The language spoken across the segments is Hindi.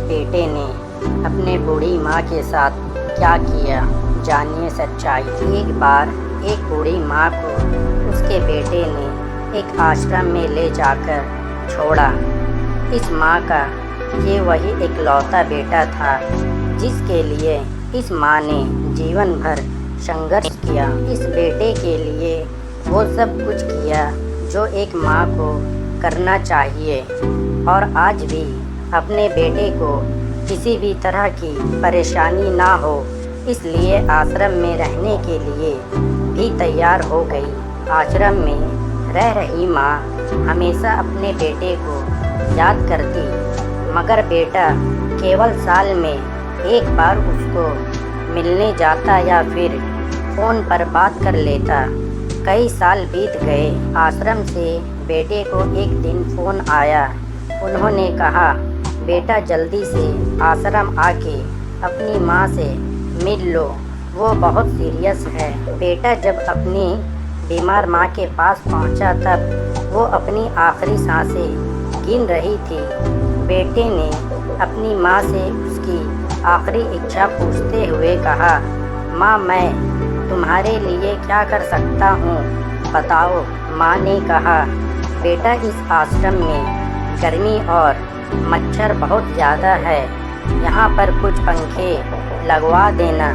बेटे ने अपने बूढ़ी माँ के साथ क्या किया, जानिए सच्चाई। एक बार एक बूढ़ी माँ को उसके बेटे ने एक आश्रम में ले जाकर छोड़ा। इस माँ का ये वही इकलौता बेटा था जिसके लिए इस माँ ने जीवन भर संघर्ष किया। इस बेटे के लिए वो सब कुछ किया जो एक माँ को करना चाहिए, और आज भी अपने बेटे को किसी भी तरह की परेशानी ना हो इसलिए आश्रम में रहने के लिए भी तैयार हो गई। आश्रम में रह रही माँ हमेशा अपने बेटे को याद करती, मगर बेटा केवल साल में एक बार उसको मिलने जाता या फिर फ़ोन पर बात कर लेता। कई साल बीत गए। आश्रम से बेटे को एक दिन फ़ोन आया। उन्होंने कहा, बेटा जल्दी से आश्रम आके अपनी माँ से मिल लो, वो बहुत सीरियस है। बेटा जब अपनी बीमार माँ के पास पहुँचा तब वो अपनी आखिरी सांसें गिन रही थी। बेटे ने अपनी माँ से उसकी आखिरी इच्छा पूछते हुए कहा, माँ मैं तुम्हारे लिए क्या कर सकता हूँ, बताओ। माँ ने कहा, बेटा इस आश्रम में गर्मी और मच्छर बहुत ज़्यादा है, यहाँ पर कुछ पंखे लगवा देना।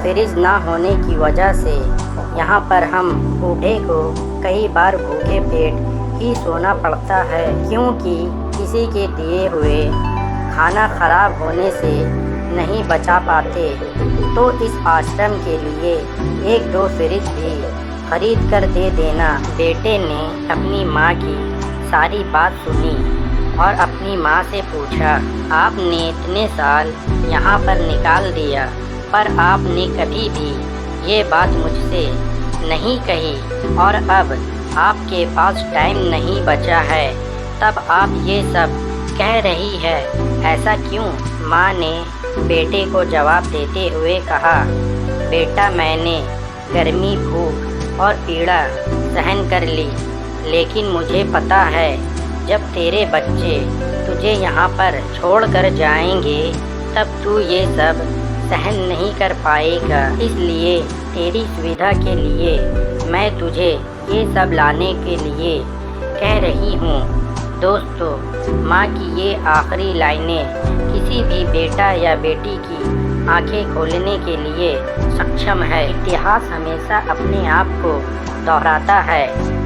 फ्रिज ना होने की वजह से यहाँ पर हम बूढ़े को कई बार भूखे पेट ही सोना पड़ता है, क्योंकि किसी के दिए हुए खाना खराब होने से नहीं बचा पाते। तो इस आश्रम के लिए एक दो फ्रिज भी खरीद कर दे देना। बेटे ने अपनी माँ की सारी बात सुनी और अपनी माँ से पूछा, आपने इतने साल यहाँ पर निकाल दिया पर आपने कभी भी ये बात मुझसे नहीं कही, और अब आपके पास टाइम नहीं बचा है तब आप ये सब कह रही है, ऐसा क्यों? माँ ने बेटे को जवाब देते हुए कहा, बेटा मैंने गर्मी, भूख और पीड़ा सहन कर ली, लेकिन मुझे पता है जब तेरे बच्चे तुझे यहाँ पर छोड़ कर जाएंगे तब तू ये सब सहन नहीं कर पाएगा। इसलिए तेरी सुविधा के लिए मैं तुझे ये सब लाने के लिए कह रही हूँ। दोस्तों, माँ की ये आखिरी लाइनें किसी भी बेटा या बेटी की आंखें खोलने के लिए सक्षम है। इतिहास हमेशा अपने आप को दोहराता है।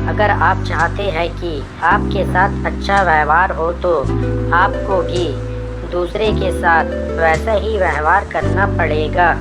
अगर आप चाहते हैं कि आपके साथ अच्छा व्यवहार हो तो आपको भी दूसरे के साथ वैसा ही व्यवहार करना पड़ेगा।